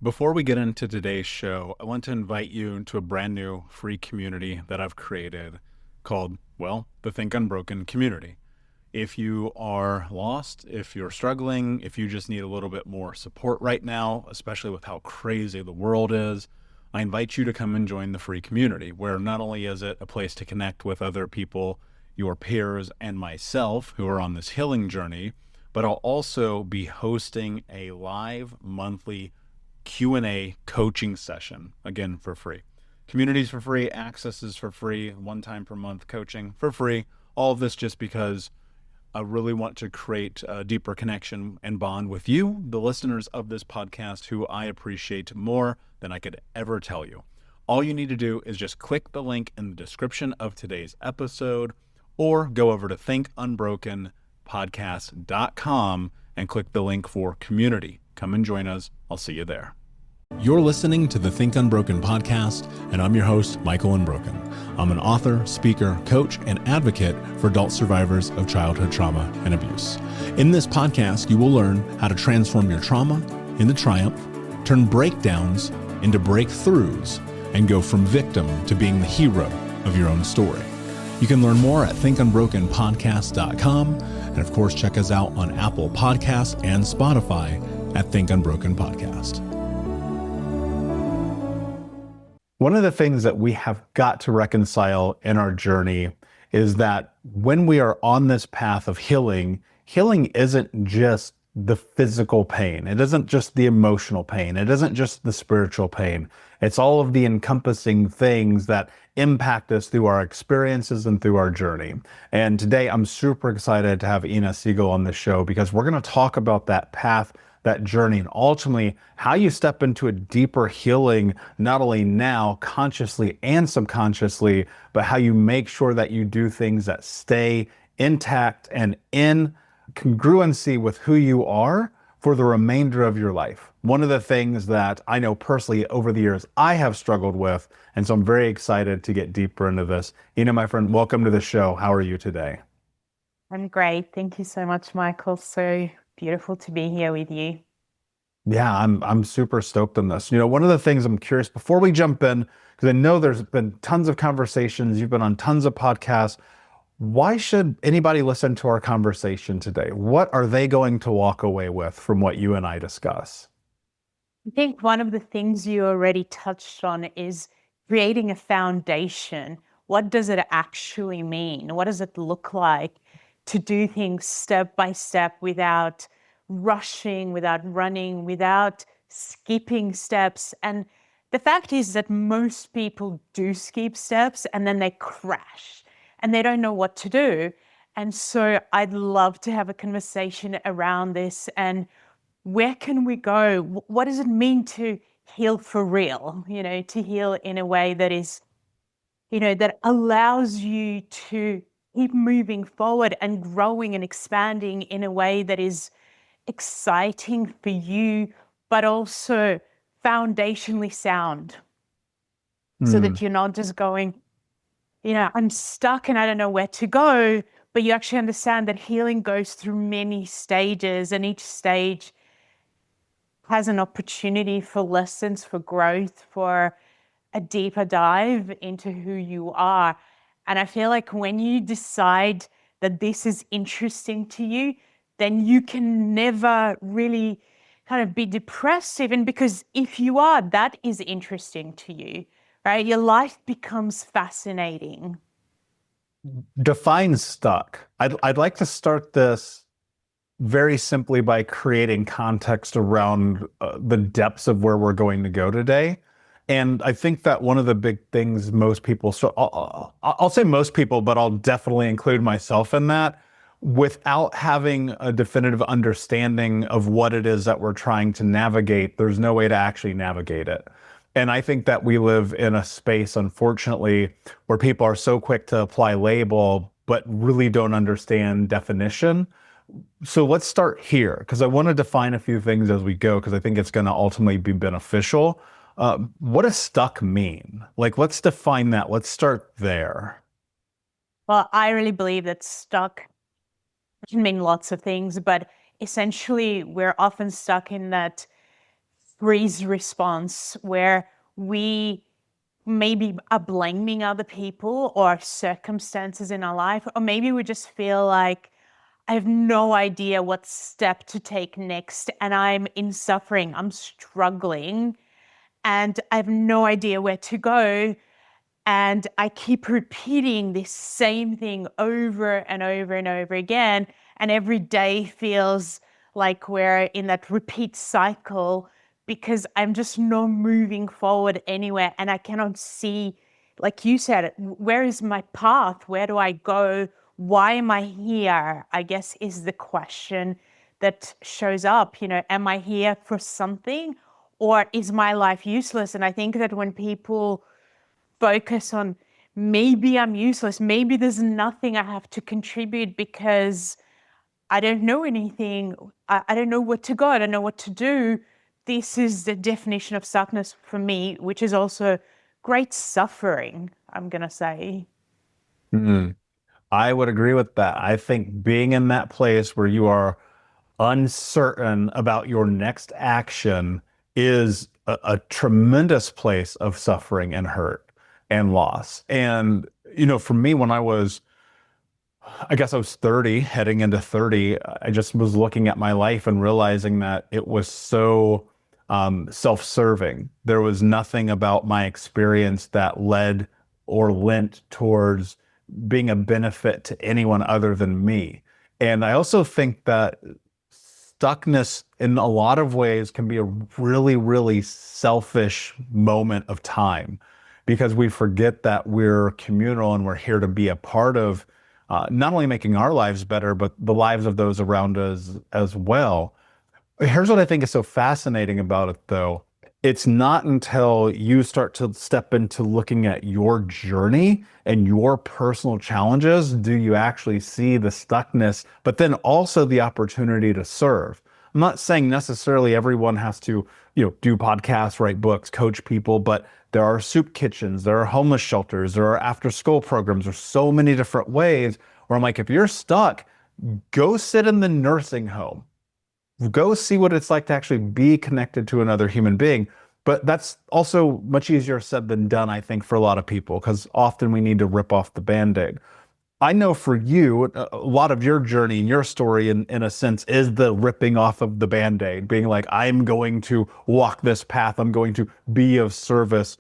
Before we get into today's show, I want to invite you into a brand new free community that I've created called, the Think Unbroken community. If you are lost, if you're struggling, if you just need a little bit more support right now, especially with how crazy the world is, I invite you to come and join the free community, where not only is it a place to connect with other people, your peers, and myself who are on this healing journey, but I'll also be hosting a live monthly Q&A coaching session, again, for free. Communities for free, access is for free, one time per month coaching for free. All of this just because I really want to create a deeper connection and bond with you, the listeners of this podcast, who I appreciate more than I could ever tell you. All you need to do is just click the link in the description of today's episode, or go over to thinkunbrokenpodcast.com and click the link for community. Come and join us. I'll see you there. You're listening to the Think Unbroken podcast, and I'm your host, Michael Unbroken. I'm an author, speaker, coach, and advocate for adult survivors of childhood trauma and abuse. In this podcast, you will learn how to transform your trauma into triumph, turn breakdowns into breakthroughs, and go from victim to being the hero of your own story. You can learn more at thinkunbrokenpodcast.com, and of course, check us out on Apple Podcasts and Spotify at Think Unbroken Podcast. One of the things that we have got to reconcile in our journey is that when we are on this path of healing, healing isn't just the physical pain. It isn't just the emotional pain. It isn't just the spiritual pain. It's all of the encompassing things that impact us through our experiences and through our journey. And today I'm super excited to have Inna Segal on the show, because we're going to talk about that path, that journey, and ultimately how you step into a deeper healing, not only now consciously and subconsciously, but how you make sure that you do things that stay intact and in congruency with who you are for the remainder of your life. One of the things that I know personally over the years I have struggled with, and so I'm very excited to get deeper into this. Inna, my friend, welcome to the show. How are you today? I'm great. Thank you so much, Michael. So beautiful to be here with you. Yeah, I'm super stoked on this. One of the things I'm curious before we jump in, because I know there's been tons of conversations, you've been on tons of podcasts. Why should anybody listen to our conversation today? What are they going to walk away with from what you and I discuss? I think one of the things you already touched on is creating a foundation. What does it actually mean? What does it look like to do things step by step without rushing, without running, without skipping steps? And the fact is that most people do skip steps and then they crash and they don't know what to do. And so I'd love to have a conversation around this, and where can we go? What does it mean to heal for real? To heal in a way that is, that allows you to keep moving forward and growing and expanding in a way that is exciting for you, but also foundationally sound, so that you're not just going, I'm stuck and I don't know where to go, but you actually understand that healing goes through many stages, and each stage has an opportunity for lessons, for growth, for a deeper dive into who you are. And I feel like when you decide that this is interesting to you, then you can never really kind of be depressed, even because if you are, that is interesting to you, right? Your life becomes fascinating. Define stuck. I'd like to start this very simply by creating context around the depths of where we're going to go today. And I think that one of the big things most people, so I'll say most people, but I'll definitely include myself in that, without having a definitive understanding of what it is that we're trying to navigate, there's no way to actually navigate it. And I think that we live in a space, unfortunately, where people are so quick to apply label, but really don't understand definition. So let's start here, because I want to define a few things as we go, because I think it's going to ultimately be beneficial. What does stuck mean? Let's define that. Let's start there. Well, I really believe that stuck can mean lots of things, but essentially we're often stuck in that freeze response where we maybe are blaming other people or circumstances in our life, or maybe we just feel like I have no idea what step to take next and I'm in suffering, I'm struggling, and I have no idea where to go. And I keep repeating this same thing over and over and over again. And every day feels like we're in that repeat cycle because I'm just not moving forward anywhere. And I cannot see, like you said, where is my path? Where do I go? Why am I here? I guess is the question that shows up. Am I here for something, or is my life useless? And I think that when people focus on maybe I'm useless, maybe there's nothing I have to contribute because I don't know anything, I don't know where to go, I don't know what to do. This is the definition of stuckness for me, which is also great suffering, I'm going to say. Mm. I would agree with that. I think being in that place where you are uncertain about your next action is a tremendous place of suffering and hurt and loss. And, for me, when I guess I was 30, heading into 30, I just was looking at my life and realizing that it was so self-serving. There was nothing about my experience that led or lent towards being a benefit to anyone other than me. And I also think that stuckness in a lot of ways can be a really, really selfish moment of time because we forget that we're communal and we're here to be a part of not only making our lives better, but the lives of those around us as well. Here's what I think is so fascinating about it, though. It's not until you start to step into looking at your journey and your personal challenges do you actually see the stuckness, but then also the opportunity to serve. I'm not saying necessarily everyone has to, do podcasts, write books, coach people, but there are soup kitchens, there are homeless shelters, there are after school programs. There's so many different ways where I'm like, if you're stuck, go sit in the nursing home. Go see what it's like to actually be connected to another human being. But that's also much easier said than done, I think, for a lot of people, because often we need to rip off the Band-Aid. I know for you, a lot of your journey and your story, in a sense, is the ripping off of the Band-Aid, being like, I'm going to walk this path, I'm going to be of service.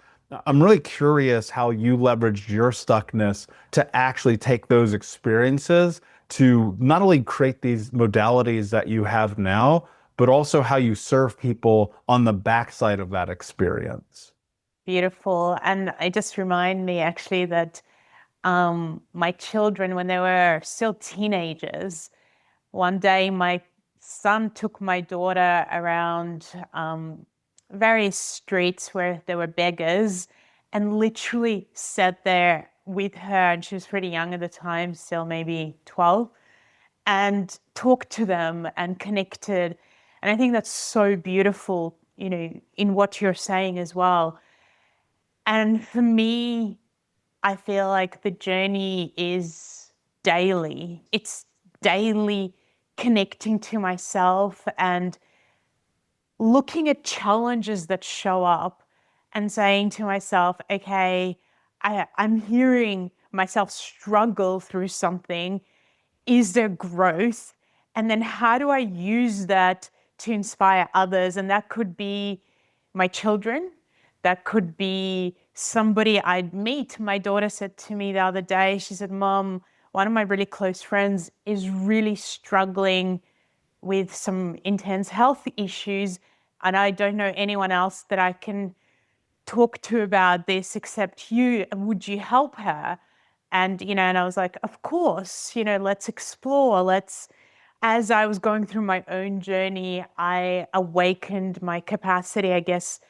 I'm really curious how you leveraged your stuckness to actually take those experiences to not only create these modalities that you have now, but also how you serve people on the backside of that experience. Beautiful. And it just remind me actually that my children, when they were still teenagers, one day my son took my daughter around various streets where there were beggars and literally sat there with her, and she was pretty young at the time, still maybe 12, and talked to them and connected. And I think that's so beautiful, in what you're saying as well. And for me, I feel like the journey is daily. It's daily connecting to myself and looking at challenges that show up and saying to myself, okay, I'm hearing myself struggle through something. Is there growth? And then how do I use that to inspire others? And that could be my children. That could be somebody I'd meet. My daughter said to me the other day, she said, Mom, one of my really close friends is really struggling with some intense health issues, and I don't know anyone else that I can talk to about this except you. Would you help her? And I was like, of course, let's explore. As I was going through my own journey, I awakened my capacity, I guess,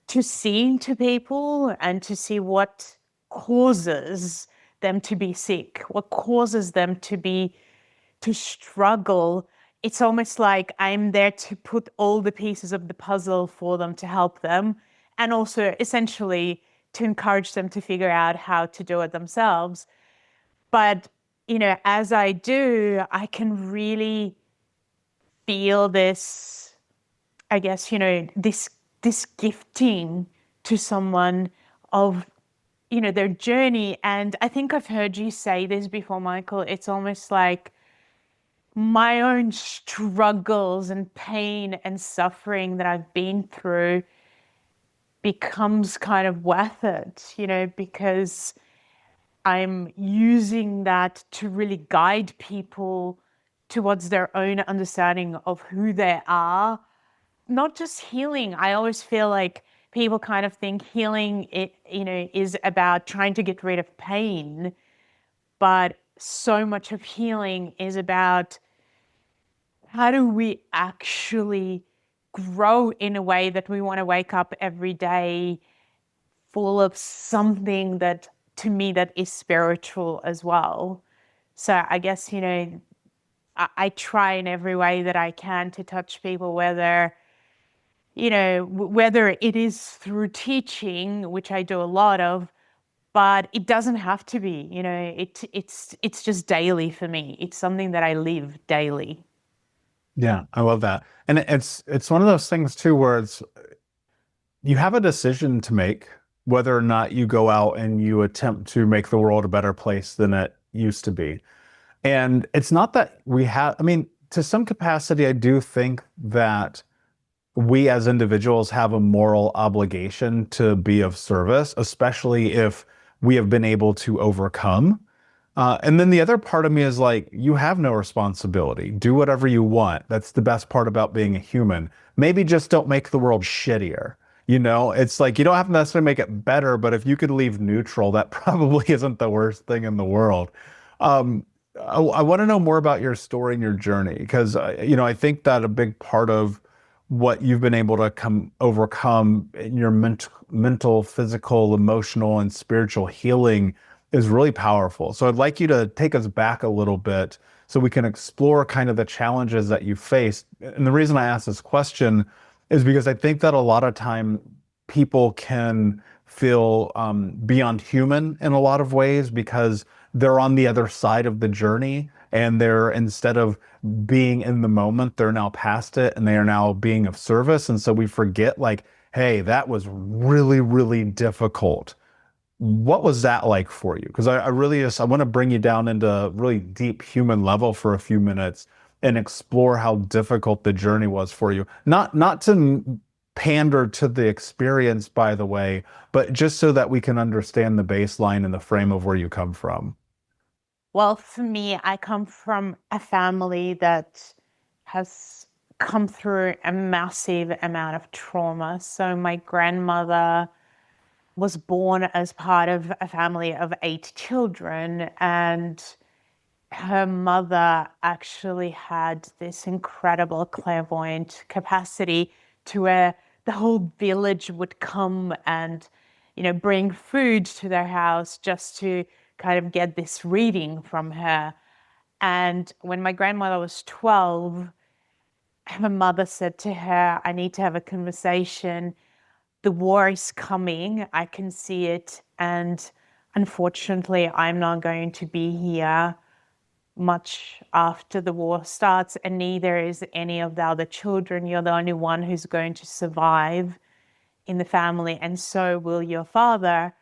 to see into people and to see what causes them to be sick, what causes them to struggle. It's almost like I'm there to put all the pieces of the puzzle for them to help them, and also essentially to encourage them to figure out how to do it themselves. But, as I do, I can really feel this, I guess, this gifting to someone of, their journey. And I think I've heard you say this before, Michael. It's almost like my own struggles and pain and suffering that I've been through becomes kind of worth it, because I'm using that to really guide people towards their own understanding of who they are. Not just healing. I always feel like people kind of think healing, is about trying to get rid of pain, but so much of healing is about how do we actually grow in a way that we want to wake up every day full of something that, to me, that is spiritual as well. So I guess, I try in every way that I can to touch people, whether whether it is through teaching, which I do a lot of, but it doesn't have to be. It's just daily for me. It's something that I live daily. Yeah, I love that. And it's one of those things too where you have a decision to make whether or not you go out and you attempt to make the world a better place than it used to be. And it's not that we have, I mean, to some capacity, I do think that we as individuals have a moral obligation to be of service, especially if we have been able to overcome. And then the other part of me is like, you have no responsibility. Do whatever you want. That's the best part about being a human. Maybe just don't make the world shittier. It's like you don't have to necessarily make it better, but if you could leave neutral, that probably isn't the worst thing in the world. I want to know more about your story and your journey because, I think that a big part of what you've been able to overcome in your mental, physical, emotional, and spiritual healing is really powerful. So I'd like you to take us back a little bit so we can explore kind of the challenges that you faced. And the reason I ask this question is because I think that a lot of time people can feel beyond human in a lot of ways because they're on the other side of the journey and they're, instead of being in the moment, they're now past it and they are now being of service. And so we forget like, hey, that was really, really difficult. What was that like for you? Because I really just, I want to bring you down into a really deep human level for a few minutes and explore how difficult the journey was for you. Not to pander to the experience, by the way, but just so that we can understand the baseline and the frame of where you come from. Well, for me, I come from a family that has come through a massive amount of trauma. So my grandmother was born as part of a family of 8 children, and her mother actually had this incredible clairvoyant capacity to where the whole village would come and, bring food to their house just to kind of get this reading from her. And when my grandmother was 12, her mother said to her, I need to have a conversation. The war is coming. I can see it. And unfortunately, I'm not going to be here much after the war starts, and neither is any of the other children. You're the only one who's going to survive in the family, and so will your father,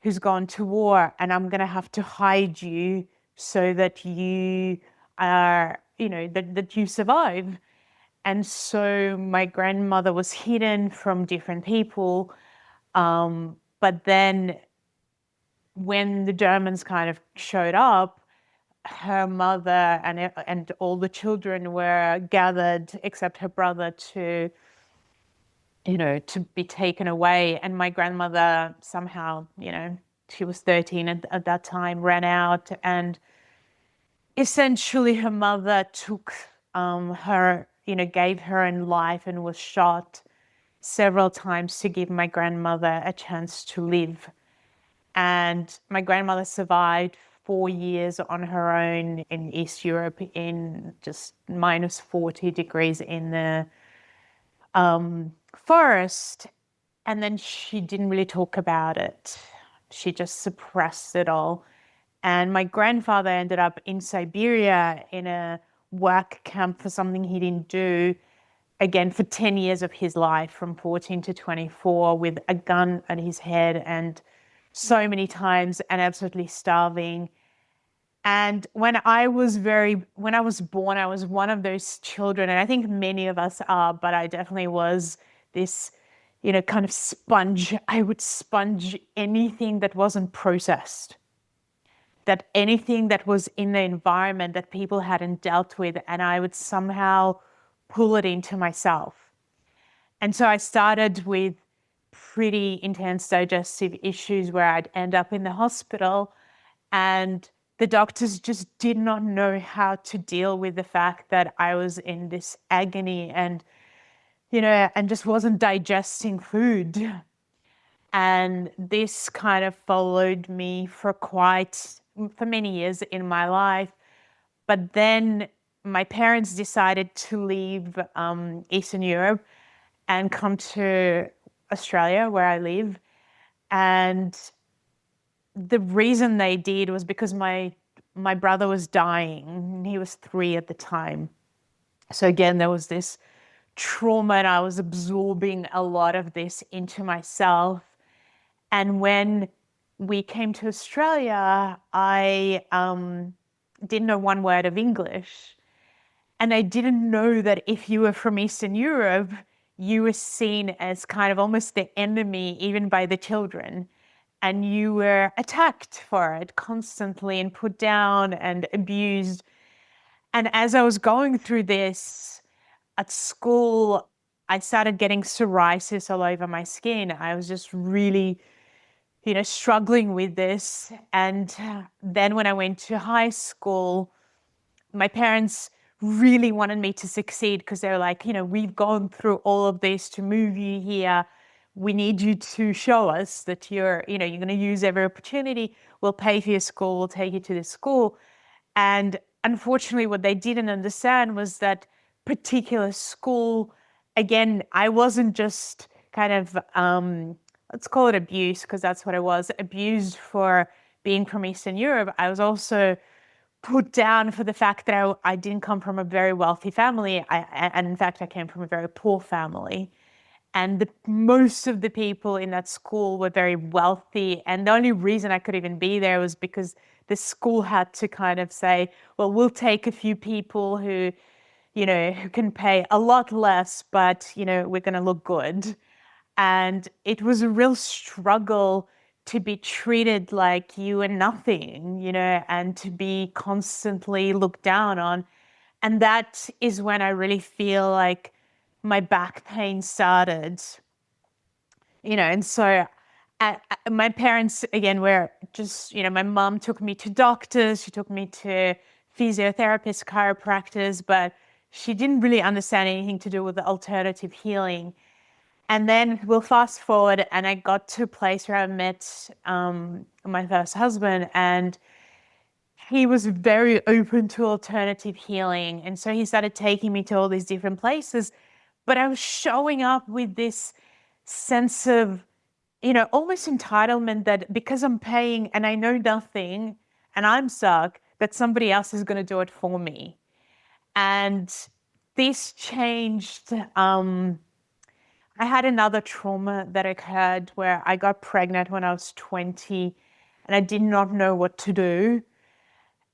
who's gone to war, and I'm going to have to hide you so that you are, that you survive. And so my grandmother was hidden from different people. But then when the Germans kind of showed up, her mother and all the children were gathered except her brother to be taken away. And my grandmother somehow, she was 13 at that time, ran out, and essentially her mother took her, gave her own life and was shot several times to give my grandmother a chance to live. And my grandmother survived 4 years on her own in East Europe in just minus 40 degrees in the forest. And then she didn't really talk about it. She just suppressed it all. And my grandfather ended up in Siberia in a work camp for something he didn't do. again, for 10 years of his life, from 14 to 24, with a gun at his head and so many times, and absolutely starving. And when I was born, I was one of those children, and I think many of us are, but I definitely was this, kind of sponge. I would sponge anything that wasn't processed, that anything that was in the environment that people hadn't dealt with, and I would somehow pull it into myself. And so I started with pretty intense digestive issues where I'd end up in the hospital, and the doctors just did not know how to deal with the fact that I was in this agony and, and just wasn't digesting food. And this kind of followed me for many years in my life. But then my parents decided to leave Eastern Europe and come to Australia, where I live. And the reason they did was because my brother was dying. He was 3 at the time. So again, there was this trauma, and I was absorbing a lot of this into myself. And when we came to Australia, I didn't know one word of English. And I didn't know that if you were from Eastern Europe, you were seen as kind of almost the enemy, even by the children. And you were attacked for it constantly and put down and abused. And as I was going through this at school, I started getting psoriasis all over my skin. I was just really, struggling with this. And then when I went to high school, my parents really wanted me to succeed because they were like, we've gone through all of this to move you here. We need you to show us that you're going to use every opportunity. We'll pay for your school. We'll take you to this school. And unfortunately, what they didn't understand was that particular school, again, I wasn't just kind of, let's call it abuse, because that's what it was, abused for being from Eastern Europe. I was also put down for the fact that I didn't come from a very wealthy family. And in fact, I came from a very poor family. And most of the people in that school were very wealthy. And the only reason I could even be there was because the school had to kind of say, well, we'll take a few people who can pay a lot less, but, we're going to look good. And it was a real struggle to be treated like you were nothing, and to be constantly looked down on. And that is when I really feel like my back pain started, and so my parents, again, were just, my mom took me to doctors, she took me to physiotherapists, chiropractors, but she didn't really understand anything to do with the alternative healing. And then we'll fast forward, and I got to a place where I met my first husband, and he was very open to alternative healing. And so he started taking me to all these different places, but I was showing up with this sense of, almost entitlement that because I'm paying and I know nothing and I'm stuck, that somebody else is going to do it for me. And this changed. I had another trauma that occurred where I got pregnant when I was 20 and I did not know what to do.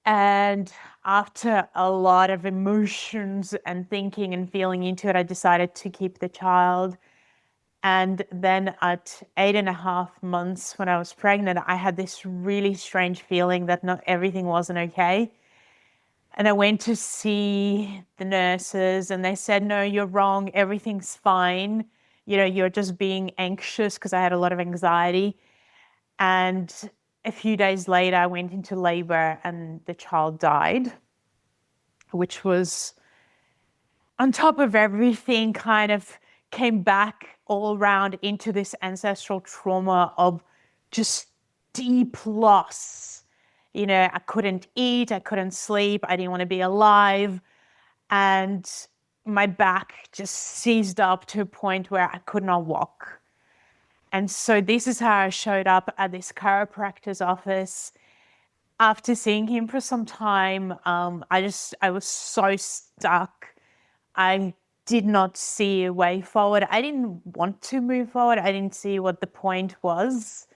And after a lot of emotions and thinking and feeling into it, I decided to keep the child. And then at 8.5 months when I was pregnant, I had this really strange feeling that not everything wasn't okay. And I went to see the nurses and they said, no, you're wrong. Everything's fine. You're just being anxious, because I had a lot of anxiety. And a few days later, I went into labor and the child died, which was, on top of everything, kind of came back all around into this ancestral trauma of just deep loss. I couldn't eat, I couldn't sleep, I didn't want to be alive. And my back just seized up to a point where I could not walk. And so this is how I showed up at this chiropractor's office. After seeing him for some time, I was so stuck. I did not see a way forward. I didn't want to move forward. I didn't see what the point was.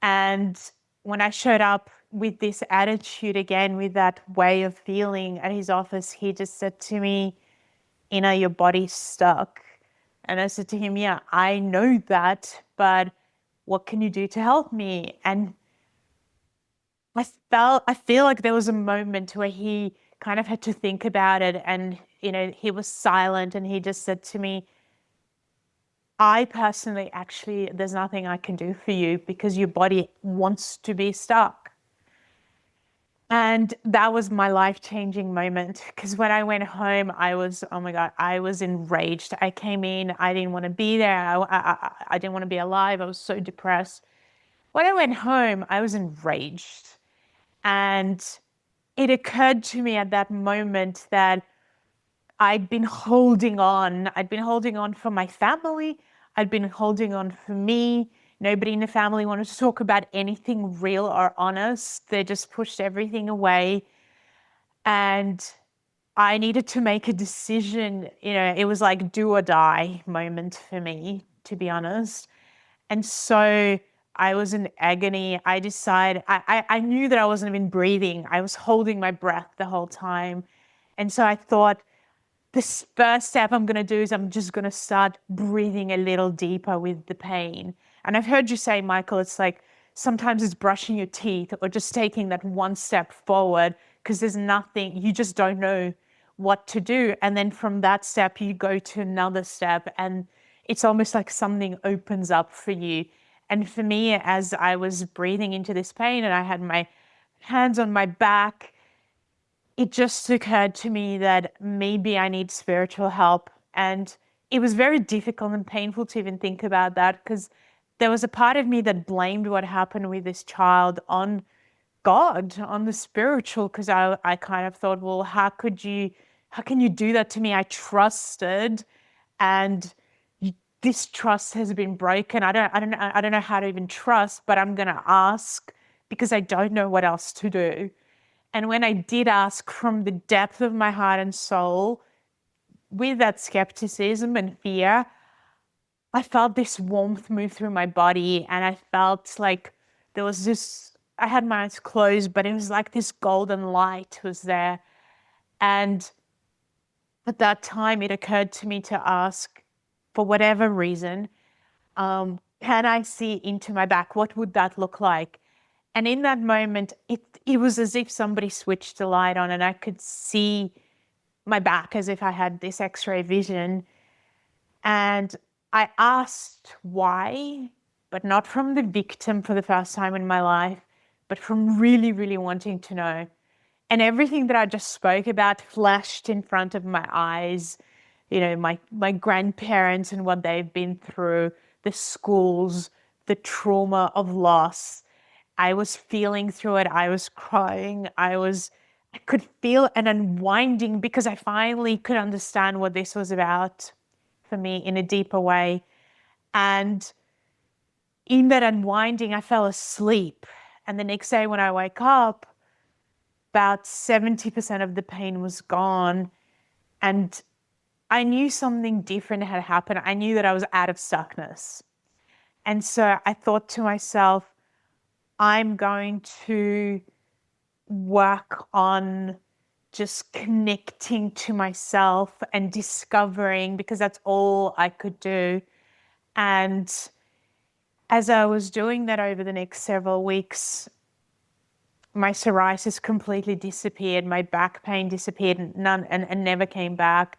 And when I showed up with this attitude again, with that way of feeling at his office, he just said to me, Inna, your body's stuck. And I said to him, yeah, I know that, but what can you do to help me? And I feel like there was a moment where he kind of had to think about it, and, he was silent, and he just said to me, I personally, actually, there's nothing I can do for you because your body wants to be stuck. And that was my life-changing moment, because when I went home, I was, oh my God, I was enraged. I came in, I didn't want to be there. I didn't want to be alive. I was so depressed. When I went home, I was enraged. And it occurred to me at that moment that I'd been holding on. I'd been holding on for my family. I'd been holding on for me. Nobody in the family wanted to talk about anything real or honest. They just pushed everything away. And I needed to make a decision. It was like do or die moment for me, to be honest. And so I was in agony. I decided, I knew that I wasn't even breathing. I was holding my breath the whole time. And so I thought, this first step I'm going to do is I'm just going to start breathing a little deeper with the pain. And I've heard you say, Michael, it's like sometimes it's brushing your teeth or just taking that one step forward, because there's nothing, you just don't know what to do. And then from that step, you go to another step, and it's almost like something opens up for you. And for me, as I was breathing into this pain and I had my hands on my back, it just occurred to me that maybe I need spiritual help. And it was very difficult and painful to even think about that, because there was a part of me that blamed what happened with this child on God, on the spiritual, because I kind of thought, well, how can you do that to me? I trusted, and this trust has been broken. I don't know how to even trust, but I'm going to ask because I don't know what else to do. And when I did ask from the depth of my heart and soul, with that skepticism and fear, I felt this warmth move through my body, and I felt like there was this, I had my eyes closed, but it was like this golden light was there. And at that time, it occurred to me to ask, for whatever reason, can I see into my back? What would that look like? And in that moment, it was as if somebody switched the light on, and I could see my back as if I had this X-ray vision. And I asked why, but not from the victim for the first time in my life, but from really, really wanting to know. And everything that I just spoke about flashed in front of my eyes. My grandparents and what they've been through, the schools, the trauma of loss. I was feeling through it. I was crying. I could feel an unwinding, because I finally could understand what this was about for me in a deeper way. And in that unwinding, I fell asleep. And the next day when I woke up, about 70% of the pain was gone. And I knew something different had happened. I knew that I was out of stuckness. And so I thought to myself, I'm going to work on just connecting to myself and discovering, because that's all I could do. And as I was doing that over the next several weeks, my psoriasis completely disappeared. My back pain disappeared and never came back.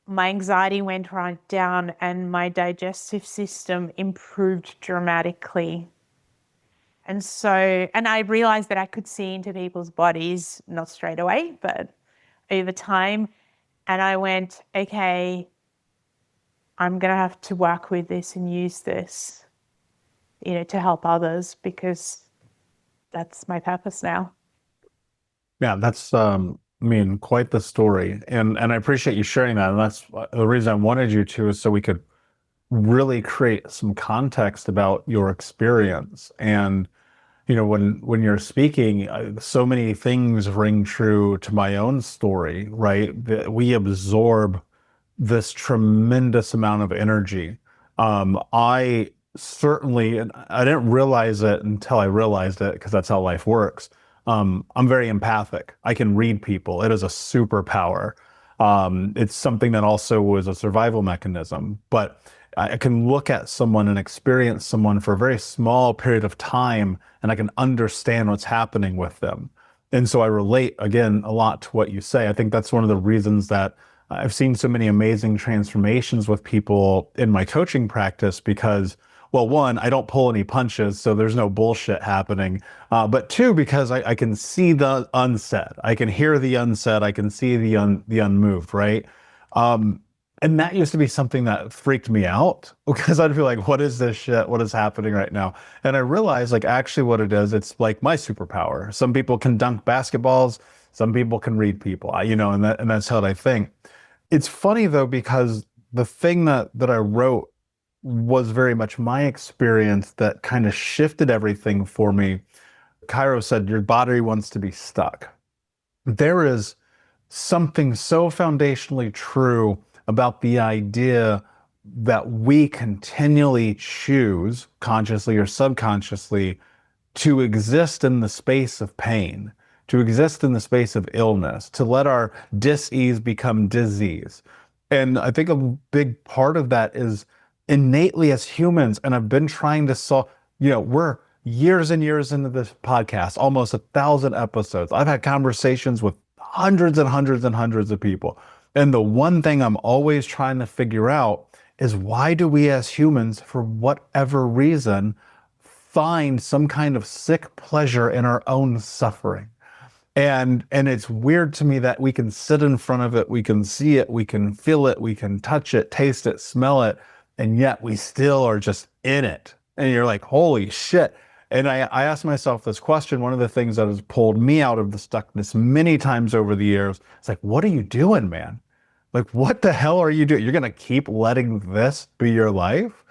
My anxiety went right down, and my digestive system improved dramatically. And I realized that I could see into people's bodies, not straight away, but over time. And I went, okay, I'm going to have to work with this and use this, to help others, because that's my purpose now. Yeah, that's quite the story. And I appreciate you sharing that. And that's the reason I wanted you to, is so we could really create some context about your experience. And when you're speaking, so many things ring true to my own story, right? That we absorb this tremendous amount of energy. I certainly, and I didn't realize it until I realized it because that's how life works. I'm very empathic. I can read people. It is a superpower. It's something that also was a survival mechanism, but I can look at someone and experience someone for a very small period of time, and I can understand what's happening with them. And so I relate again a lot to what you say. I think that's one of the reasons that I've seen so many amazing transformations with people in my coaching practice because, well, one, I don't pull any punches, so there's no bullshit happening. But two, because I can see the unsaid, I can hear the unsaid, I can see the unmoved, right? Um, and that used to be something that freaked me out because I'd be like, what is this shit? What is happening right now? And I realized, like, actually, what it is, it's like my superpower. Some people can dunk basketballs, some people can read people, and that's how I think. It's funny though, because the thing that I wrote was very much my experience that kind of shifted everything for me. Cairo said, your body wants to be stuck. There is something so foundationally true about the idea that we continually choose, consciously or subconsciously, to exist in the space of pain, to exist in the space of illness, to let our dis-ease become disease. And I think a big part of that is innately as humans, and I've been trying to solve, we're years and years into this podcast, almost 1,000 episodes. I've had conversations with hundreds and hundreds and hundreds of people. And the one thing I'm always trying to figure out is why do we as humans, for whatever reason, find some kind of sick pleasure in our own suffering? And it's weird to me that we can sit in front of it, we can see it, we can feel it, we can touch it, taste it, smell it, and yet we still are just in it. And you're like, holy shit. And I asked myself this question. One of the things that has pulled me out of the stuckness many times over the years, it's like, what are you doing, man? Like, what the hell are you doing? You're going to keep letting this be your life?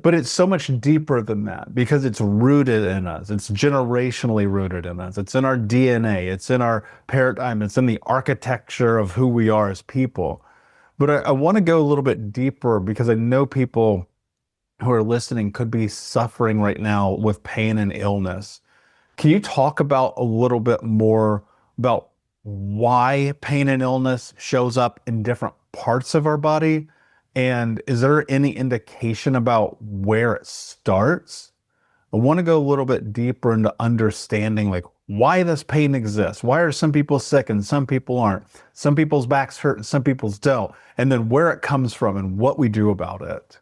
But it's so much deeper than that because it's rooted in us. It's generationally rooted in us. It's in our DNA. It's in our paradigm. It's in the architecture of who we are as people. But I want to go a little bit deeper because I know people who are listening could be suffering right now with pain and illness. Can you talk about a little bit more about why pain and illness shows up in different parts of our body? And is there any indication about where it starts? I want to go a little bit deeper into understanding like why this pain exists. Why are some people sick and some people aren't? Some people's backs hurt and some people's don't. And then where it comes from and what we do about it.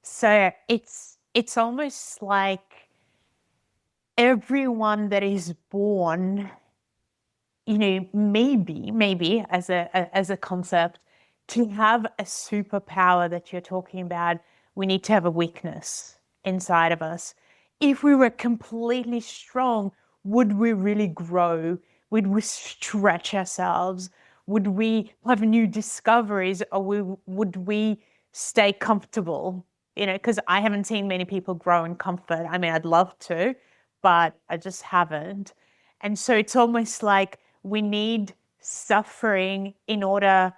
So it's almost like everyone that is born, maybe as a concept, to have a superpower that you're talking about, we need to have a weakness inside of us. If we were completely strong, would we really grow? Would we stretch ourselves? Would we have new discoveries, or would we stay comfortable? Because I haven't seen many people grow in comfort. I mean, I'd love to, but I just haven't. And so it's almost like we need suffering in order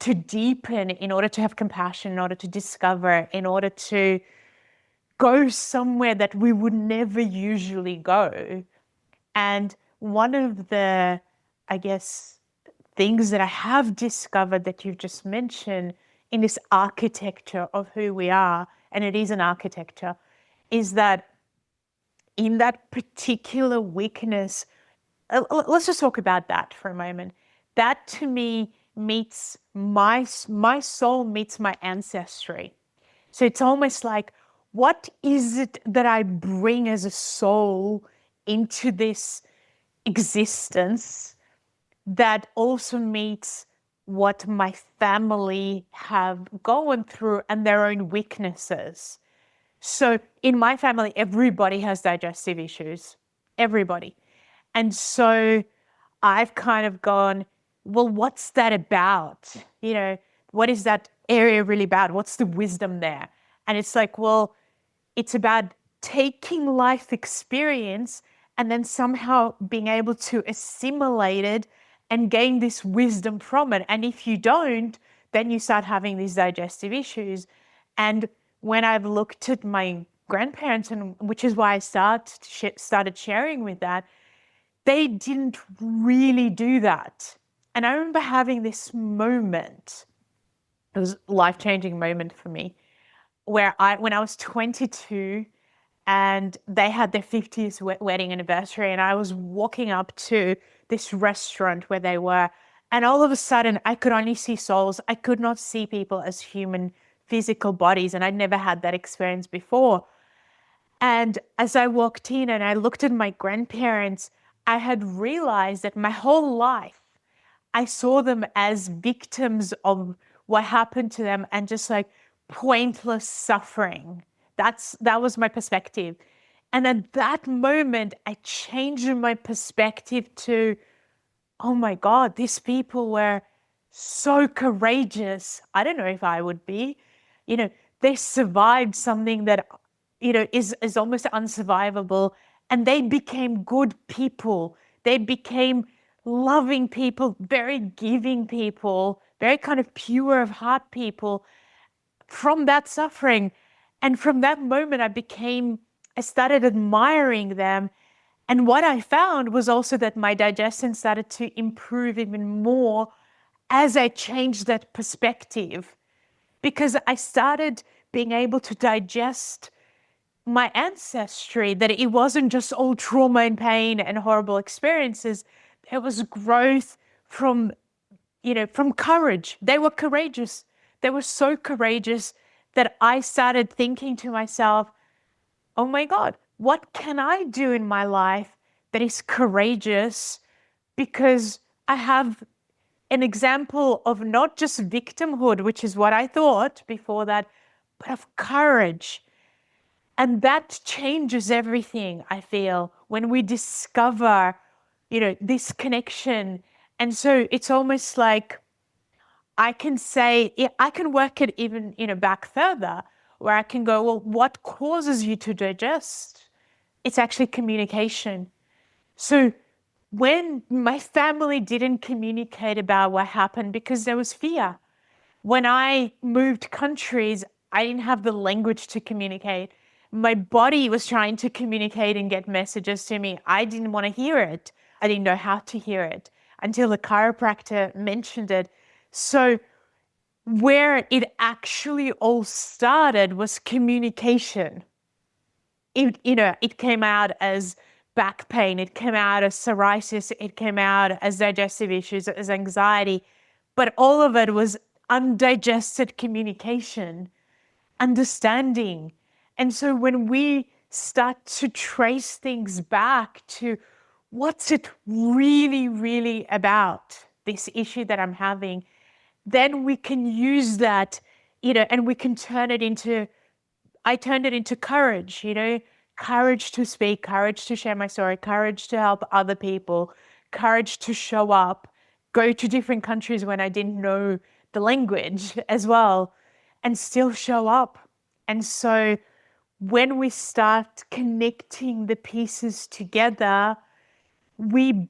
to deepen, in order to have compassion, in order to discover, in order to go somewhere that we would never usually go. And one of the, I guess, things that I have discovered that you've just mentioned in this architecture of who we are, and it is an architecture, is that in that particular weakness, let's just talk about that for a moment. That to me meets my soul meets my ancestry. So it's almost like, what is it that I bring as a soul into this existence that also meets what my family have gone through and their own weaknesses? So in my family, everybody has digestive issues, everybody. And so I've kind of gone, well, what's that about? What is that area really about? What's the wisdom there? And it's like, well, it's about taking life experience and then somehow being able to assimilate it and gain this wisdom from it. And if you don't, then you start having these digestive issues. And when I've looked at my grandparents, and which is why I started sharing with that, they didn't really do that. And I remember having this moment. It was a life-changing moment for me, where when I was 22 and they had their 50th wedding anniversary, and I was walking up to this restaurant where they were, and all of a sudden I could only see souls. I could not see people as human physical bodies, and I'd never had that experience before. And as I walked in and I looked at my grandparents, I had realized that my whole life I saw them as victims of what happened to them and just like pointless suffering. That was my perspective. And at that moment, I changed my perspective to, oh my God, these people were so courageous. I don't know if I would be. They survived something that, is almost unsurvivable. And they became good people. They became loving people, very giving people, very kind of pure of heart people from that suffering. And from that moment, I started admiring them. And what I found was also that my digestion started to improve even more as I changed that perspective, because I started being able to digest my ancestry, that it wasn't just all trauma and pain and horrible experiences. There was growth from courage. They were courageous. They were so courageous that I started thinking to myself, oh my God, what can I do in my life that is courageous? Because I have an example of not just victimhood, which is what I thought before that, but of courage. And that changes everything, I feel, when we discover, this connection. And so it's almost like I can work it even, back further, where I can go, well, what causes you to digest? It's actually communication. So when my family didn't communicate about what happened because there was fear. When I moved countries, I didn't have the language to communicate. My body was trying to communicate and get messages to me. I didn't want to hear it. I didn't know how to hear it until the chiropractor mentioned it. So where it actually all started was communication. It came out as back pain. It came out as psoriasis. It came out as digestive issues, as anxiety. But all of it was undigested communication, understanding. And so when we start to trace things back to what's it really, really about, this issue that I'm having, then we can use that, and we can I turned it into courage, courage to speak, courage to share my story, courage to help other people, courage to show up, go to different countries when I didn't know the language as well, and still show up. And so when we start connecting the pieces together, we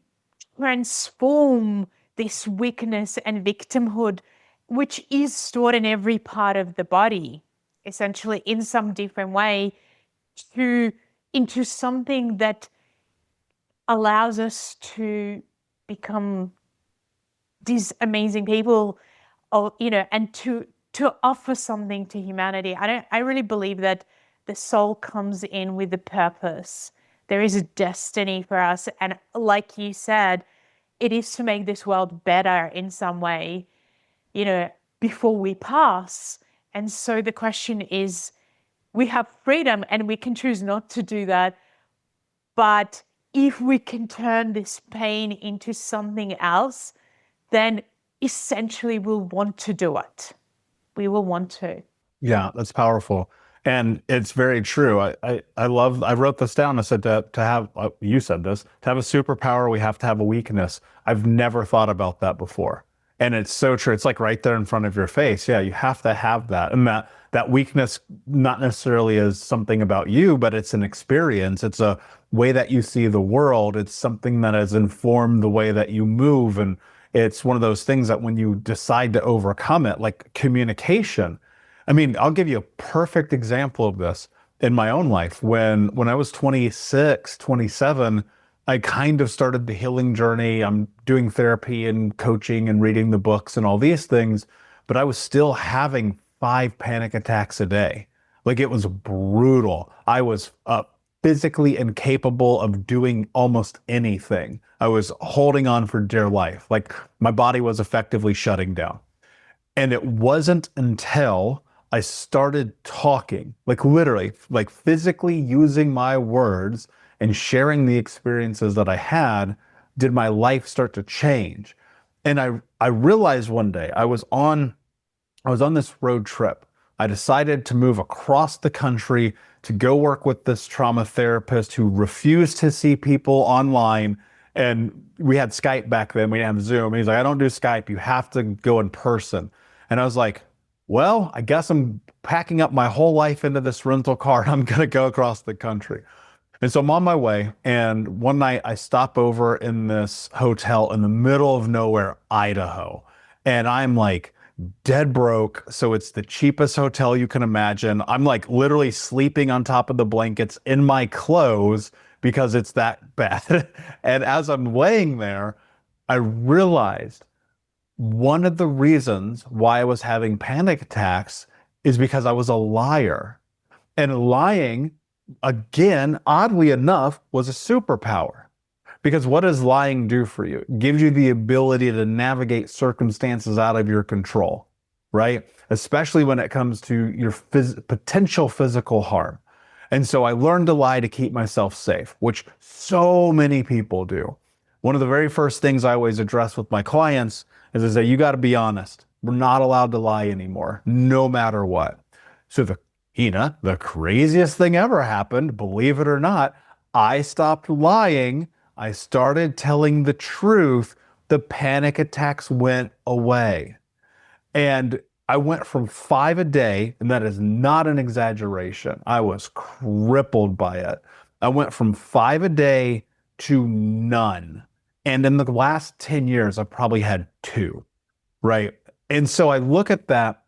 transform this weakness and victimhood, which is stored in every part of the body, essentially in some different way, into something that allows us to become these amazing people, and to offer something to humanity. I really believe that the soul comes in with a purpose. There is a destiny for us. And like you said, it is to make this world better in some way, before we pass. And so the question is, we have freedom and we can choose not to do that. But if we can turn this pain into something else, then essentially we'll want to do it. We will want to. Yeah, that's powerful. And it's very true. I wrote this down. I said to have, you said this, to have a superpower, we have to have a weakness. I've never thought about that before. And it's so true. It's like right there in front of your face. Yeah, you have to have that. And that weakness, not necessarily is something about you, but it's an experience. It's a way that you see the world. It's something that has informed the way that you move. And It's one of those things that when you decide to overcome it, like communication. I mean, I'll give you a perfect example of this in my own life. When I was 26, 27, I kind of started the healing journey. I'm doing therapy and coaching and reading the books and all these things, but I was still having 5 panic attacks a day. Like it was brutal. I was physically incapable of doing almost anything. I was holding on for dear life. Like my body was effectively shutting down. And it wasn't until I started talking, like literally, like physically using my words and sharing the experiences that I had, did my life start to change. And I realized one day I was on this road trip. I decided to move across the country to go work with this trauma therapist who refused to see people online. And we had Skype back then, we didn't have Zoom. He's like, I don't do Skype, you have to go in person. And I was like, well, I guess I'm packing up my whole life into this rental car and I'm going to go across the country. And so I'm on my way, and one night I stop over in this hotel in the middle of nowhere, Idaho. And I'm like dead broke. So it's the cheapest hotel you can imagine. I'm like literally sleeping on top of the blankets in my clothes because it's that bad. And as I'm laying there, I realized one of the reasons why I was having panic attacks is because I was a liar. And lying, again, oddly enough, was a superpower. Because what does lying do for you? It gives you the ability to navigate circumstances out of your control, right? Especially when it comes to your potential physical harm. And so I learned to lie to keep myself safe, which so many people do. One of the very first things I always address with my clients is I say, you got to be honest. We're not allowed to lie anymore, no matter what. So the craziest thing ever happened, believe it or not. I stopped lying. I started telling the truth. The panic attacks went away. And I went from 5 a day, and that is not an exaggeration. I was crippled by it. I went from 5 a day to none. And in the last 10 years, I've probably had 2, right? And so I look at that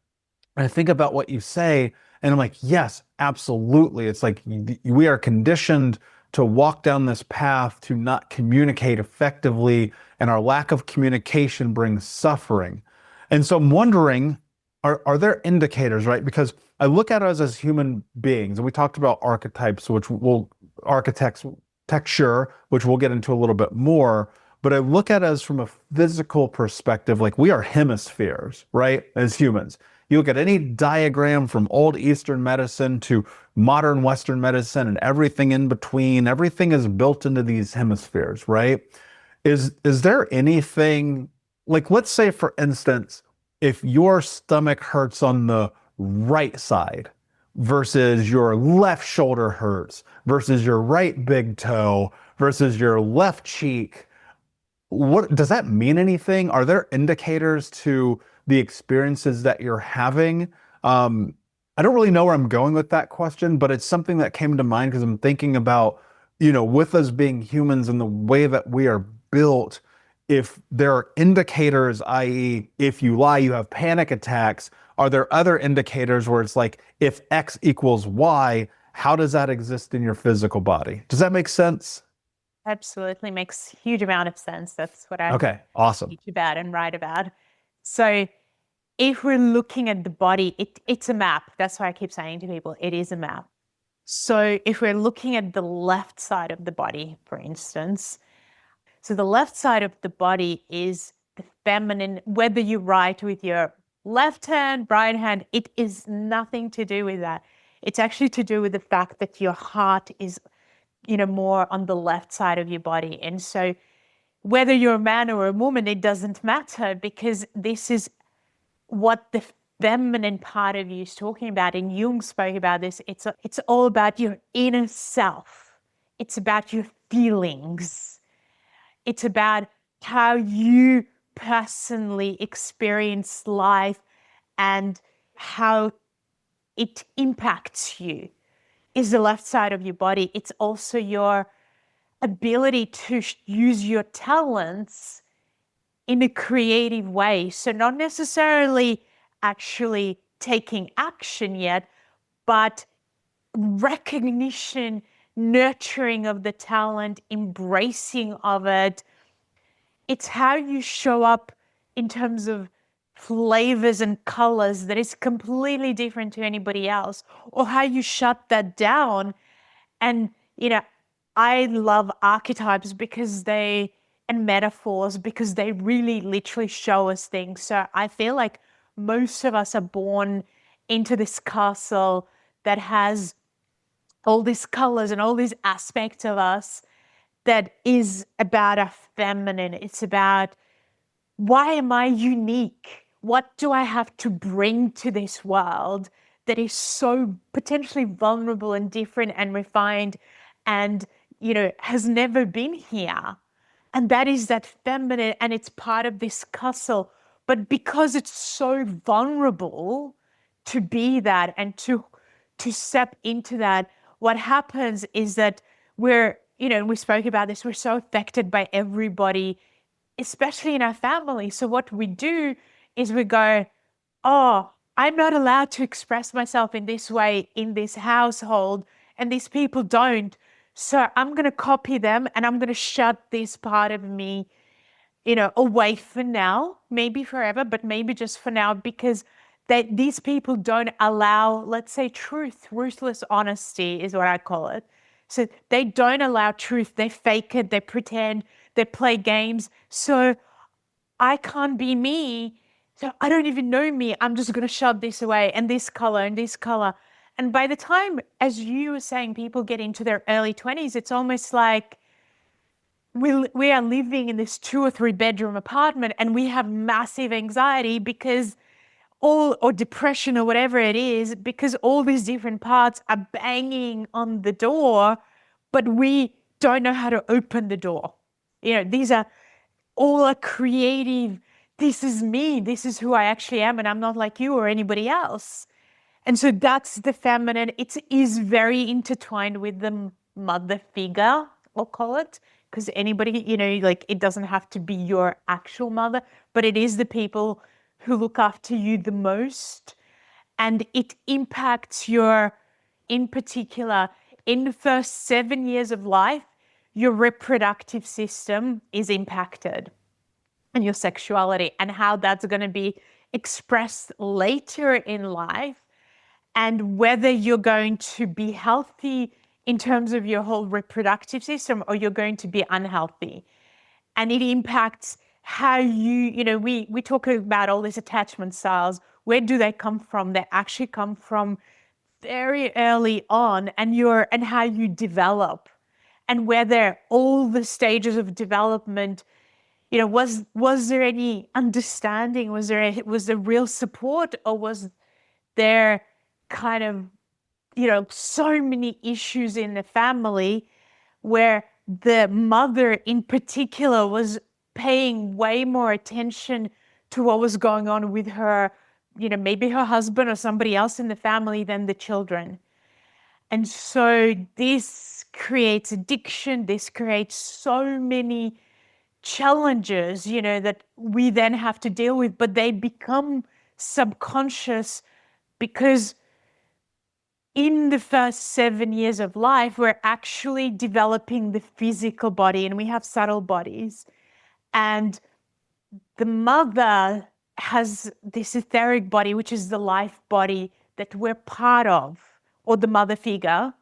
and I think about what you say, and I'm like, yes, absolutely. It's like we are conditioned to walk down this path to not communicate effectively, and our lack of communication brings suffering. And so I'm wondering, are there indicators, right? Because I look at us as human beings, and we talked about archetypes, architecture, which we'll get into a little bit more. But I look at us from a physical perspective, like we are hemispheres, right? As humans. You look at any diagram from old Eastern medicine to modern Western medicine and everything in between, everything is built into these hemispheres, right? Is there anything, like let's say for instance, if your stomach hurts on the right side versus your left shoulder hurts versus your right big toe versus your left cheek, what does that mean anything? Are there indicators to the experiences that you're having? I don't really know where I'm going with that question, but it's something that came to mind because I'm thinking about, with us being humans and the way that we are built, if there are indicators, i.e., if you lie, you have panic attacks, are there other indicators where it's like, if X equals Y, how does that exist in your physical body? Does that make sense? Absolutely makes huge amount of sense. That's what I Okay, awesome. teach about and write about. So if we're looking at the body, it's a map. That's why I keep saying to people, it is a map. So if we're looking at the left side of the body, for instance, so the left side of the body is the feminine, whether you write with your left hand, right hand, it is nothing to do with that. It's actually to do with the fact that your heart is, more on the left side of your body. And so whether you're a man or a woman, it doesn't matter, because this is what the feminine part of you is talking about. And Jung spoke about this. It's all about your inner self. It's about your feelings. It's about how you personally experience life and how it impacts you. Is the left side of your body. It's also your ability to use your talents in a creative way. So not necessarily actually taking action yet, but recognition, nurturing of the talent, embracing of it. It's how you show up in terms of flavors and colors that is completely different to anybody else, or how you shut that down. And, I love archetypes because and metaphors, because they really literally show us things. So I feel like most of us are born into this castle that has all these colors and all these aspects of us that is about our feminine. It's about, why am I unique? What do I have to bring to this world that is so potentially vulnerable and different and refined and, has never been here? And that is that feminine, and it's part of this castle. But because it's so vulnerable to be that and to step into that, what happens is that we spoke about this, we're so affected by everybody, especially in our family. So what we do is we go, oh, I'm not allowed to express myself in this way in this household, and these people don't. So I'm going to copy them, and I'm going to shut this part of me, away for now, maybe forever, but maybe just for now, because these people don't allow, let's say, truth, ruthless honesty is what I call it. So they don't allow truth. They fake it. They pretend. They play games. So I can't be me. So I don't even know me. I'm just going to shove this away, and this color and this color. And by the time, as you were saying, people get into their early 20s, it's almost like we are living in this 2 or 3 bedroom apartment, and we have massive anxiety because or depression or whatever it is, because all these different parts are banging on the door, but we don't know how to open the door. These are all a creative, this is me, this is who I actually am, and I'm not like you or anybody else. And so that's the feminine. It is very intertwined with the mother figure, I'll call it, because anybody, it doesn't have to be your actual mother, but it is the people who look after you the most. And it impacts in particular, in the first 7 years of life, your reproductive system is impacted, and your sexuality, and how that's going to be expressed later in life, and whether you're going to be healthy in terms of your whole reproductive system, or you're going to be unhealthy. And it impacts how we talk about all these attachment styles. Where do they come from? They actually come from very early on, and how you develop, and whether all the stages of development, was there any understanding? Was there real support, or was there kind of, so many issues in the family where the mother in particular was paying way more attention to what was going on with her, maybe her husband or somebody else in the family, than the children. And so this creates addiction. This creates so many challenges, that we then have to deal with, but they become subconscious because in the first 7 years of life, we're actually developing the physical body, and we have subtle bodies. And the mother has this etheric body, which is the life body that we're part of, or the mother figure.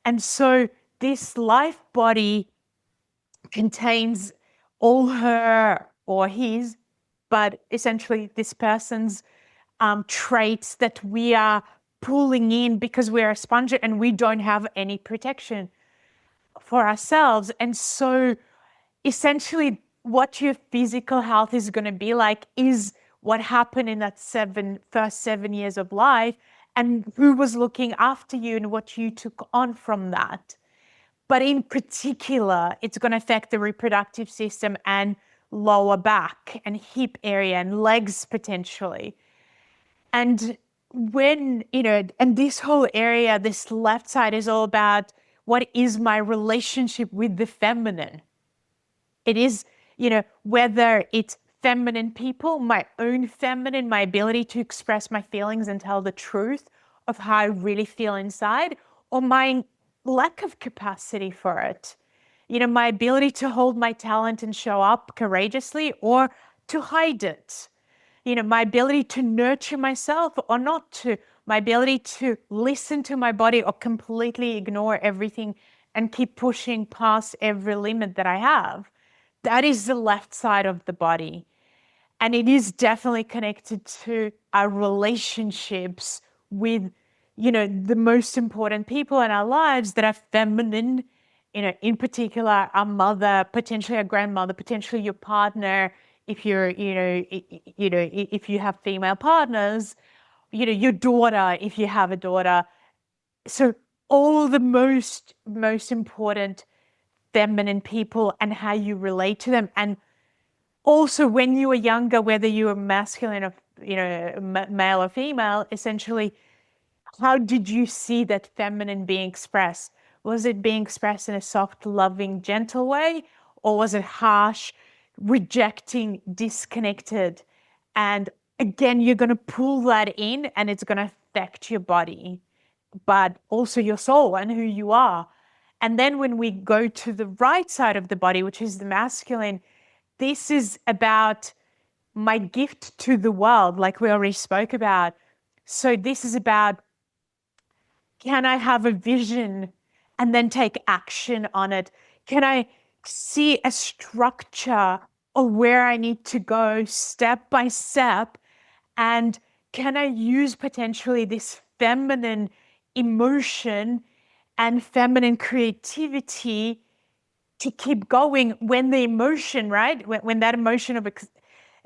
And so this life body contains all her or his, but essentially this person's traits that we are pulling in because we're a sponge and we don't have any protection for ourselves. And so essentially what your physical health is going to be like is what happened in that first 7 years of life, and who was looking after you and what you took on from that. But in particular, it's going to affect the reproductive system and lower back and hip area and legs potentially. And when, and this whole area, this left side is all about what is my relationship with the feminine. It is, whether it's feminine people, my own feminine, my ability to express my feelings and tell the truth of how I really feel inside, or my lack of capacity for it. My ability to hold my talent and show up courageously or to hide it. My ability to nurture myself or not to, my ability to listen to my body or completely ignore everything and keep pushing past every limit that I have. That is the left side of the body. And it is definitely connected to our relationships with, the most important people in our lives that are feminine, in particular, our mother, potentially our grandmother, potentially your partner, if you're, if you have female partners, your daughter, if you have a daughter. So all the most important feminine people and how you relate to them. And also when you were younger, whether you were masculine or, male or female, essentially, how did you see that feminine being expressed? Was it being expressed in a soft, loving, gentle way? Or was it harsh, rejecting, disconnected? And again, you're going to pull that in and it's going to affect your body, but also your soul and who you are. And then when we go to the right side of the body, which is the masculine, this is about my gift to the world, like we already spoke about. So this is about, can I have a vision and then take action on it? Can I see a structure of where I need to go step by step? And can I use potentially this feminine emotion and feminine creativity to keep going when the emotion, right? When that emotion of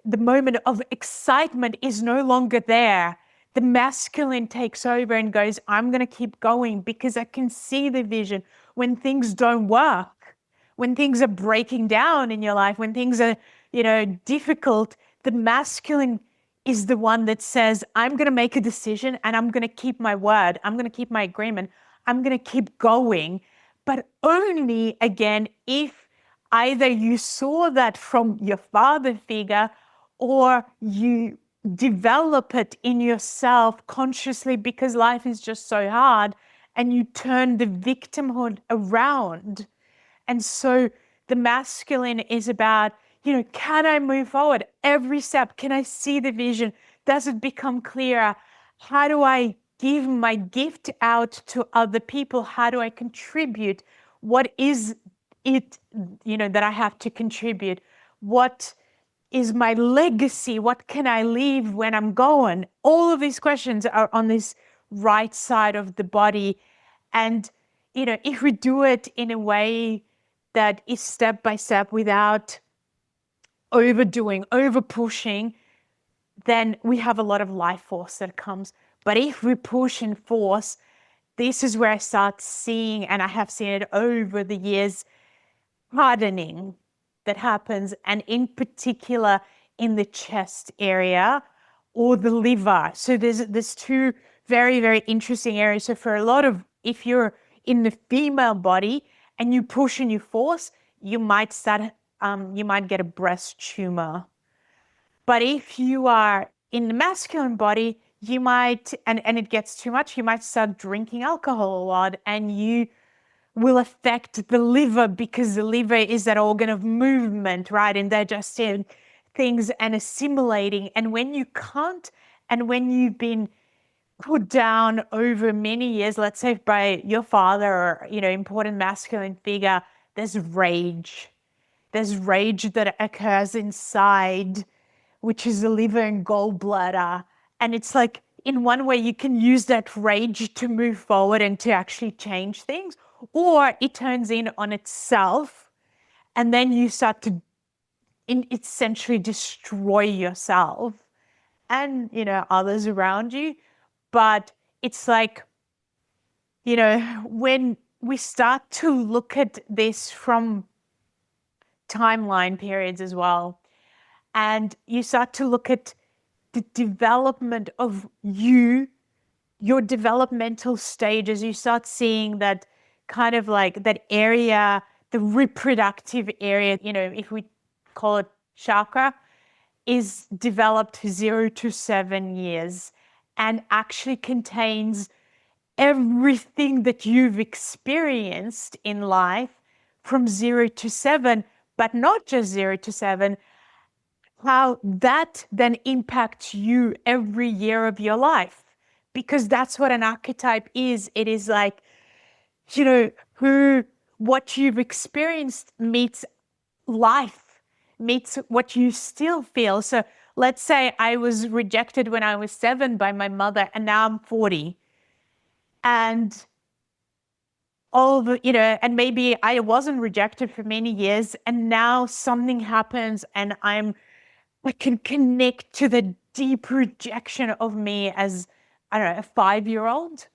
the moment of excitement is no longer there, the masculine takes over and goes, I'm going to keep going because I can see the vision. When things don't work, when things are breaking down in your life, when things are, difficult, the masculine is the one that says, I'm going to make a decision and I'm going to keep my word. I'm going to keep my agreement. I'm going to keep going. But only, again, if either you saw that from your father figure or you develop it in yourself consciously because life is just so hard and you turn the victimhood around. And so the masculine is about, can I move forward every step? Can I see the vision? Does it become clearer? How do I give my gift out to other people? How do I contribute? What is it, that I have to contribute? What is my legacy? What can I leave when I'm gone? All of these questions are on this right side of the body. And, if we do it in a way that is step by step without overdoing, over pushing, then we have a lot of life force that comes. But if we push and force, this is where I start seeing, and I have seen it over the years, hardening that happens, and in particular in the chest area or the liver. So there's two very, very interesting areas. So for a lot of, if you're in the female body and you push and you force, you might get a breast tumor. But if you are in the masculine body, you might, and it gets too much, you might start drinking alcohol a lot and you will affect the liver because the liver is that organ of movement, right? And digesting things and assimilating. And when you can't, and when you've been put down over many years, let's say by your father or, important masculine figure, there's rage. There's rage that occurs inside, which is the liver and gallbladder. And it's like, in one way, you can use that rage to move forward and to actually change things, or it turns in on itself, and then you start to essentially destroy yourself and, others around you. But it's like, when we start to look at this from timeline periods as well, and you start to look at the development of your developmental stages, you start seeing that kind of like that area, the reproductive area, if we call it chakra, is developed 0 to 7 years and actually contains everything that you've experienced in life from 0 to 7, but not just 0 to 7, how that then impacts you every year of your life. Because that's what an archetype is. It is like, what you've experienced meets life, meets what you still feel. So let's say I was rejected when I was 7 by my mother, and now I'm 40. And and maybe I wasn't rejected for many years, and now something happens and I can connect to the deep rejection of me as, I don't know, a 5-year-old.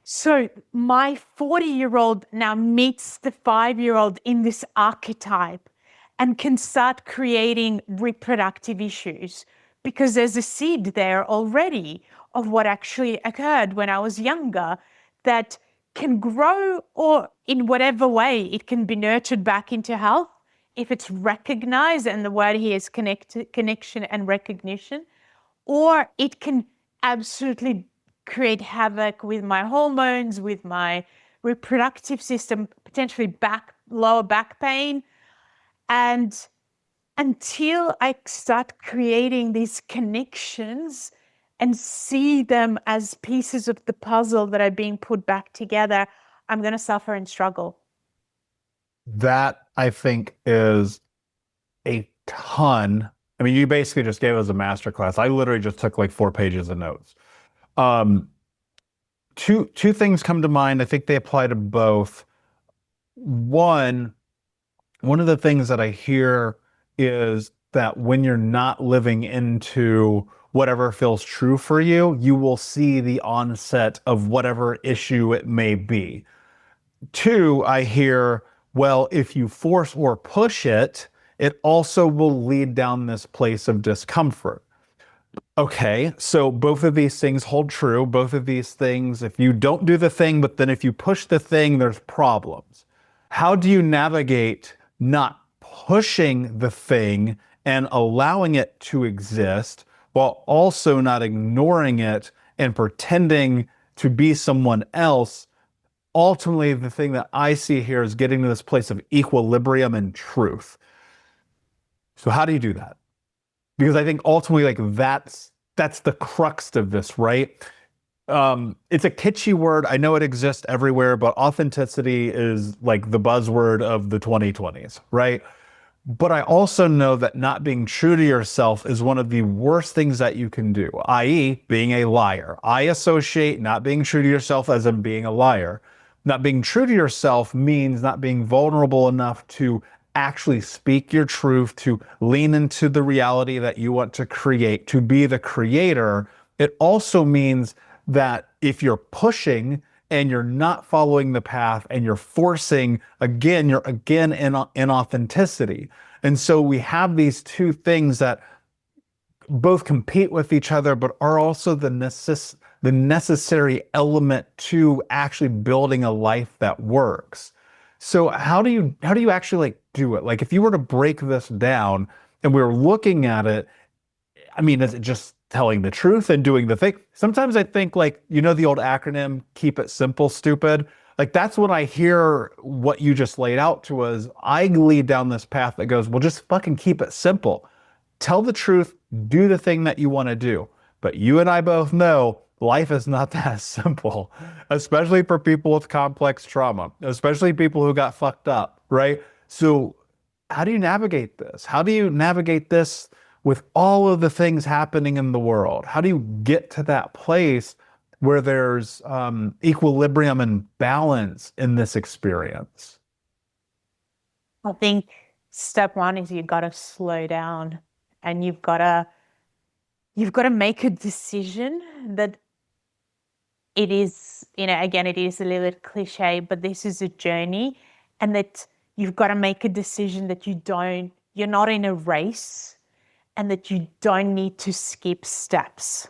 So my 40-year-old now meets the 5-year-old in this archetype and can start creating reproductive issues because there's a seed there already of what actually occurred when I was younger that can grow, or in whatever way it can be nurtured back into health if it's recognized, and the word here is connection and recognition, or it can absolutely create havoc with my hormones, with my reproductive system, potentially lower back pain. And until I start creating these connections and see them as pieces of the puzzle that are being put back together, I'm going to suffer and struggle. That, I think, is a ton. I mean, you basically just gave us a masterclass. I literally just took like 4 pages of notes. Two things come to mind. I think they apply to both. One of the things that I hear is that when you're not living into whatever feels true for you, you will see the onset of whatever issue it may be. 2, I hear, well, if you force or push it, it also will lead down this place of discomfort. Okay, so both of these things hold true. Both of these things, if you don't do the thing, but then if you push the thing, there's problems. How do you navigate not pushing the thing and allowing it to exist while also not ignoring it and pretending to be someone else? Ultimately, the thing that I see here is getting to this place of equilibrium and truth. So how do you do that? Because I think ultimately, like, that's the crux of this, right? It's a kitschy word. I know it exists everywhere, but authenticity is like the buzzword of the 2020s, right? But I also know that not being true to yourself is one of the worst things that you can do, i.e. being a liar. I associate not being true to yourself as in being a liar. Not being true to yourself means not being vulnerable enough to actually speak your truth, to lean into the reality that you want to create, to be the creator. It also means that if you're pushing and you're not following the path and you're forcing, again, you're again in authenticity. And so we have these two things that both compete with each other, but are also the necessary element to actually building a life that works. So how do you actually like do it? Like, if you were to break this down and we were looking at it, I mean, is it just telling the truth and doing the thing? Sometimes I think, like, the old acronym, keep it simple, stupid. Like, that's when I hear what you just laid out to us. I lead down this path that goes, well, just fucking keep it simple. Tell the truth, do the thing that you want to do. But you and I both know life is not that simple, especially for people with complex trauma, especially people who got fucked up, right? So how do you navigate this? How do you navigate this with all of the things happening in the world? How do you get to that place where there's equilibrium and balance in this experience? I think step 1 is you got to slow down, and you've got to make a decision that it is, again, it is a little bit cliche, but this is a journey, and that you've got to make a decision that you're not in a race, and that you don't need to skip steps,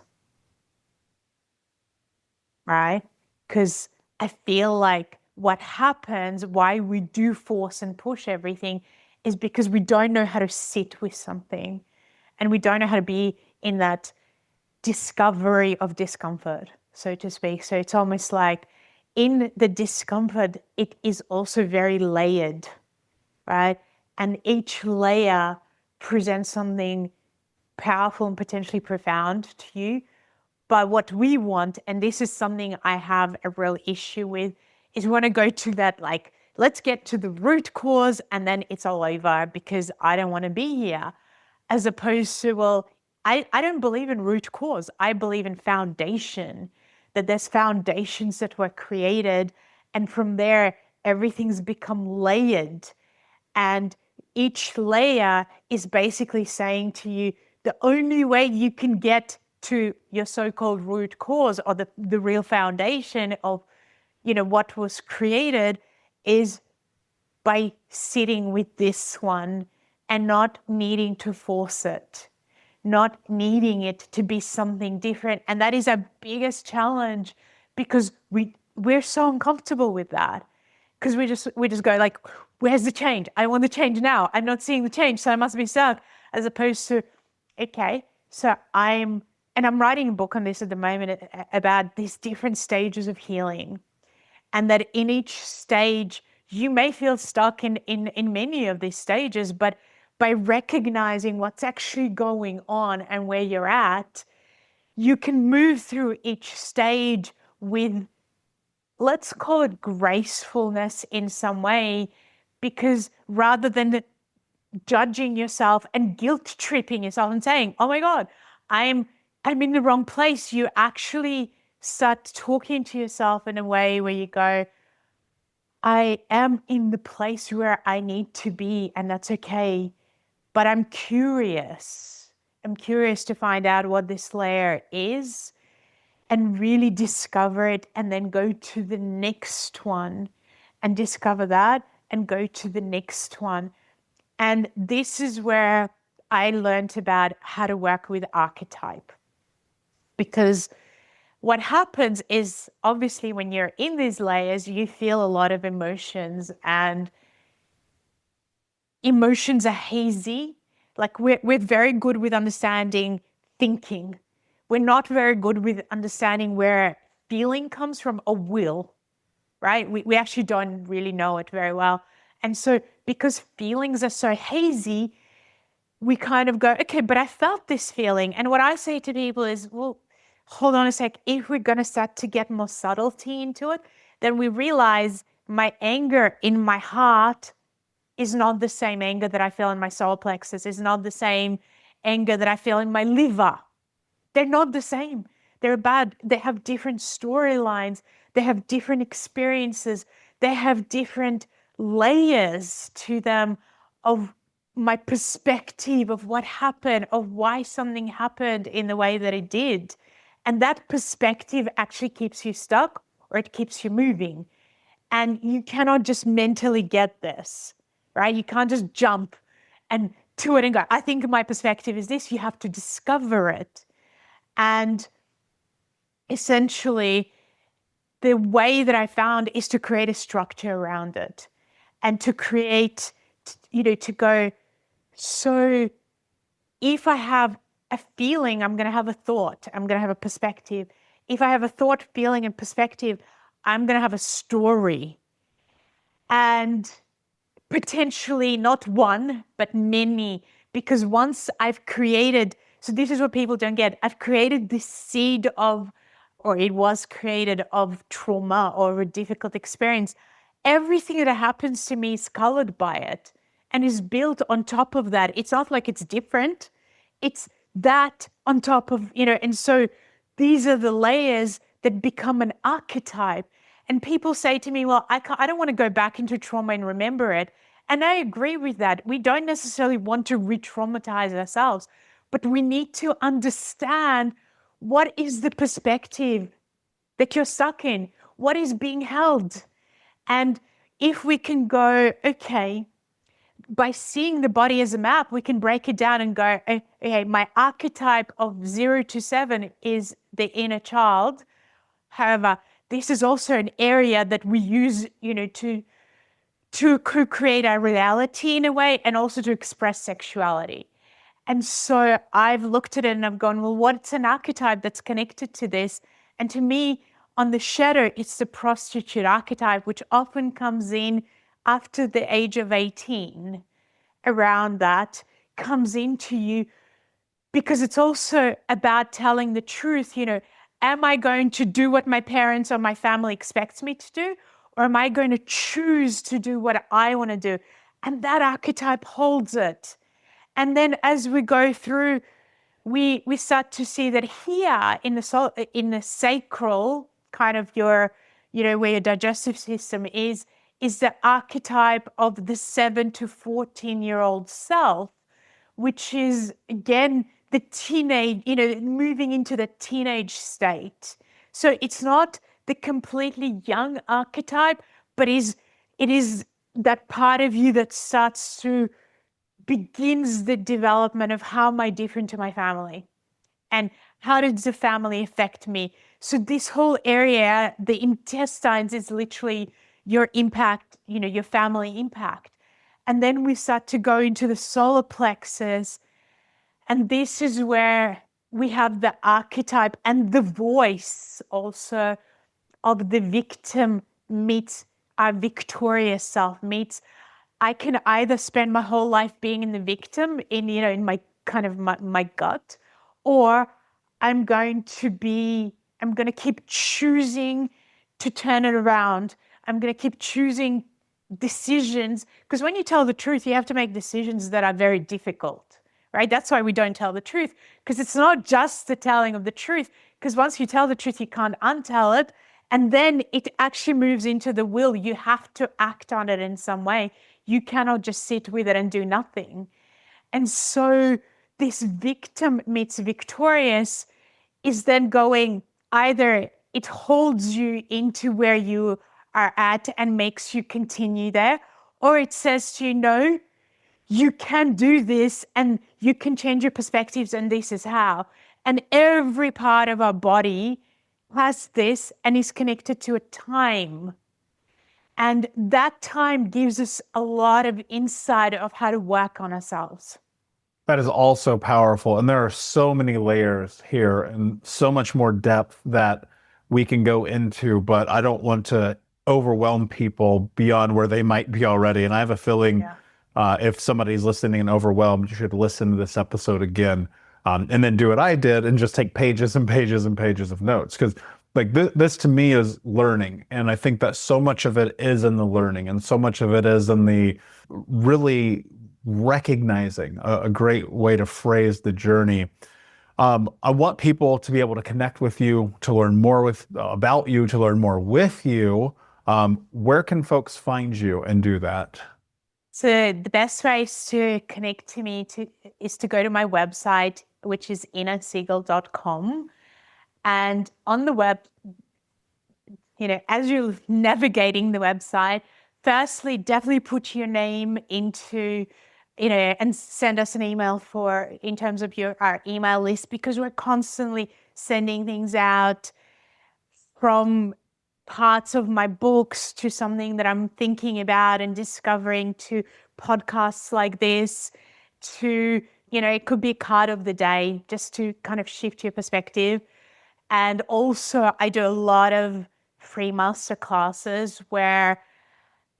right? Because I feel like what happens, why we do force and push everything, is because we don't know how to sit with something. and we don't know how to be in that discovery of discomfort, so to speak. So it's almost like in the discomfort, it is also very layered, right? And each layer presents something powerful and potentially profound to you. But what we want, and this is something I have a real issue with, is we want to go to that, like, let's get to the root cause and then it's all over because I don't want to be here. As opposed to, well, I don't believe in root cause. I believe in foundation, that there's foundations that were created. And from there, everything's become layered. And each layer is basically saying to you, the only way you can get to your so-called root cause, or the real foundation of, what was created, is by sitting with this one and not needing to force it, not needing it to be something different. And that is our biggest challenge, because we're so uncomfortable with that, because we just go like, where's the change? I want the change now. I'm not seeing the change, so I must be stuck. As opposed to, okay, so I'm writing a book on this at the moment about these different stages of healing, and that in each stage you may feel stuck in many of these stages, but by recognizing what's actually going on and where you're at, you can move through each stage with, let's call it gracefulness in some way, because rather than judging yourself and guilt tripping yourself and saying, oh my God, I'm in the wrong place, you actually start talking to yourself in a way where you go, I am in the place where I need to be, and that's okay. But I'm curious. I'm curious to find out what this layer is and really discover it, and then go to the next one and discover that and go to the next one. And this is where I learned about how to work with archetype. Because what happens is, obviously, when you're in these layers, you feel a lot of emotions, and emotions are hazy. Like we're very good with understanding thinking. We're not very good with understanding where feeling comes from, or will, right? We actually don't really know it very well. And so because feelings are so hazy, we kind of go, okay, but I felt this feeling. And what I say to people is, well, hold on a sec. If we're going to start to get more subtlety into it, then we realize my anger in my heart is not the same anger that I feel in my solar plexus, is not the same anger that I feel in my liver. They're not the same. They're bad. They have different storylines. They have different experiences. They have different layers to them of my perspective of what happened, of why something happened in the way that it did. And that perspective actually keeps you stuck, or it keeps you moving. And you cannot just mentally get this, right? You can't just jump and to it and go, I think my perspective is this. You have to discover it. And essentially, the way that I found is to create a structure around it, and to create, to go, so if I have a feeling, I'm going to have a thought, I'm going to have a perspective. If I have a thought, feeling, and perspective, I'm going to have a story. And potentially not one, but many, because once I've created, so this is what people don't get, I've created this seed of, or it was created of trauma or a difficult experience. Everything that happens to me is colored by it and is built on top of that. It's not like it's different. It's that on top of, and so these are the layers that become an archetype. And people say to me, well, I don't want to go back into trauma and remember it. And I agree with that. We don't necessarily want to re-traumatize ourselves, but we need to understand what is the perspective that you're stuck in, what is being held. And if we can go, okay, by seeing the body as a map, we can break it down and go, okay, my archetype of 0 to 7 is the inner child. However, this is also an area that we use, to co-create our reality in a way, and also to express sexuality. And so I've looked at it and I've gone, well, what's an archetype that's connected to this? And to me, on the shadow, it's the prostitute archetype, which often comes in after the age of 18, around that, comes into you, because it's also about telling the truth. Am I going to do what my parents or my family expects me to do? Or am I going to choose to do what I want to do? And that archetype holds it. And then as we go through, we start to see that here in the sacral, kind of your, where your digestive system is the archetype of the 7 to 14-year-old self, which is again the teenage, moving into the teenage state. So it's not the completely young archetype, but it is that part of you that begins the development of how am I different to my family? And how does the family affect me? So this whole area, the intestines, is literally your impact, your family impact. And then we start to go into the solar plexus. And this is where we have the archetype and the voice also of the victim meets our victorious self, meets I can either spend my whole life being in the victim in my kind of my gut, or I'm going to keep choosing to turn it around. I'm going to keep choosing decisions, because when you tell the truth, you have to make decisions that are very difficult, right? That's why we don't tell the truth, because it's not just the telling of the truth, because once you tell the truth, you can't untell it. And then it actually moves into the will. You have to act on it in some way. You cannot just sit with it and do nothing. And so this victim meets victorious is then going, either it holds you into where you are at and makes you continue there, or it says to you, no, you can do this and you can change your perspectives, and this is how. And every part of our body has this and is connected to a time. And that time gives us a lot of insight of how to work on ourselves. That is also powerful. And there are so many layers here and so much more depth that we can go into, but I don't want to overwhelm people beyond where they might be already. And I have a feeling if somebody's listening and overwhelmed, you should listen to this episode again, and then do what I did and just take pages and pages and pages of notes. Because like this to me is learning. And I think that so much of it is in the learning, and so much of it is in the really recognizing, a great way to phrase the journey. I want people to be able to connect with you, to learn more about you, to learn more with you. Where can folks find you and do that? So the best ways to connect to me is to go to my website, which is innasegal.com. And on the web, as you're navigating the website, firstly, definitely put your name into, and send us an email in terms of our email list, because we're constantly sending things out, from parts of my books to something that I'm thinking about and discovering, to podcasts like this, to, it could be a card of the day, just to kind of shift your perspective. And also I do a lot of free masterclasses where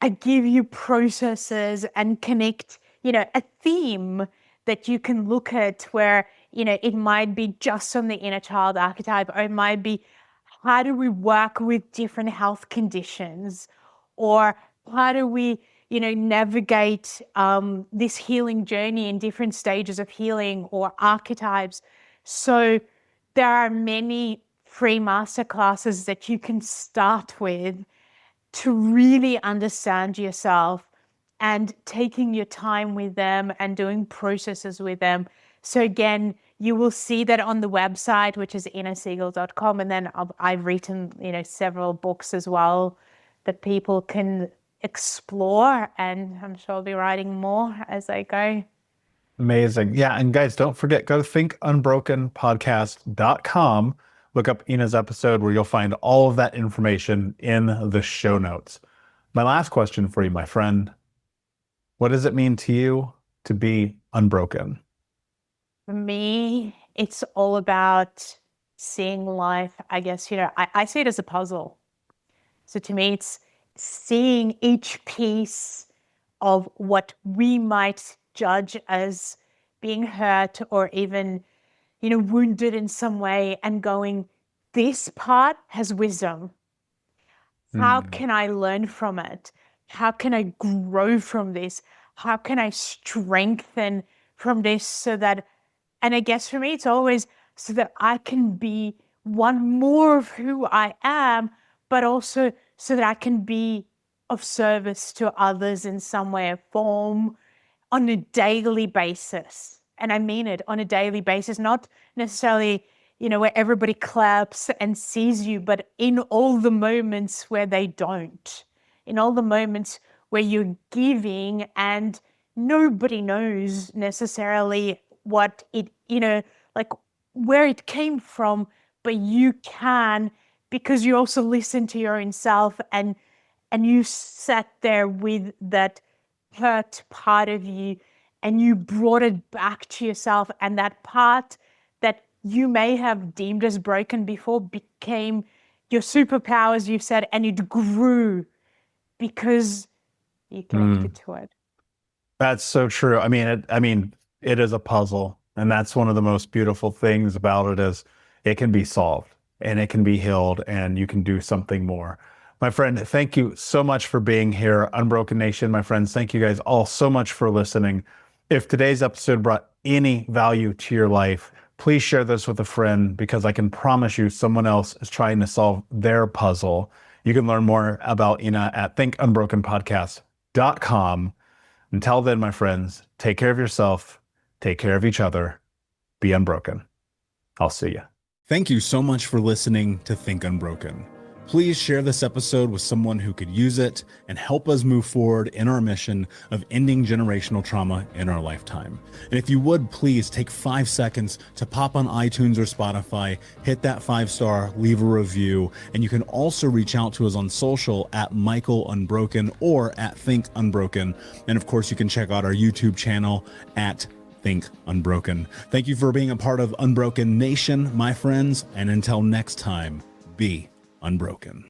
I give you processes and connect, a theme that you can look at, where, it might be just on the inner child archetype, or it might be, how do we work with different health conditions, or how do we, navigate this healing journey in different stages of healing or archetypes. So there are many free masterclasses that you can start with to really understand yourself, and taking your time with them and doing processes with them. So again, you will see that on the website, which is innasegal.com. And then I've written, several books as well that people can explore, and I'm sure I'll be writing more as I go. Amazing. Yeah. And guys, don't forget, go to thinkunbrokenpodcast.com. Look up Inna's episode, where you'll find all of that information in the show notes. My last question for you, my friend: what does it mean to you to be unbroken? For me, it's all about seeing life. I guess, I see it as a puzzle. So to me, it's seeing each piece of what we might judge as being hurt or even, wounded in some way and going, this part has wisdom. How can I learn from it? How can I grow from this? How can I strengthen from this so that, and I guess for me, it's always so that I can be one more of who I am, but also so that I can be of service to others in some way or form on a daily basis. And I mean it, on a daily basis, not necessarily, where everybody claps and sees you, but in all the moments where they don't, in all the moments where you're giving and nobody knows necessarily what it, like where it came from, but you can, because you also listen to your own self and you sat there with that hurt part of you and you brought it back to yourself, and that part that you may have deemed as broken before became your superpower, as you've said, and it grew because you connected to it. That's so true. It is a puzzle, and that's one of the most beautiful things about it is it can be solved and it can be healed and you can do something more. My friend, thank you so much for being here. Unbroken Nation, my friends, thank you guys all so much for listening. If today's episode brought any value to your life, please share this with a friend, because I can promise you someone else is trying to solve their puzzle. You can learn more about Inna at thinkunbrokenpodcast.com. Until then, my friends, take care of yourself, take care of each other, be unbroken. I'll see you. Thank you so much for listening to Think Unbroken. Please share this episode with someone who could use it and help us move forward in our mission of ending generational trauma in our lifetime. And if you would, please take 5 seconds to pop on iTunes or Spotify, hit that 5-star, leave a review, and you can also reach out to us on social at Michael Unbroken or at Think Unbroken. And of course, you can check out our YouTube channel at Think Unbroken. Thank you for being a part of Unbroken Nation, my friends, and until next time, be unbroken.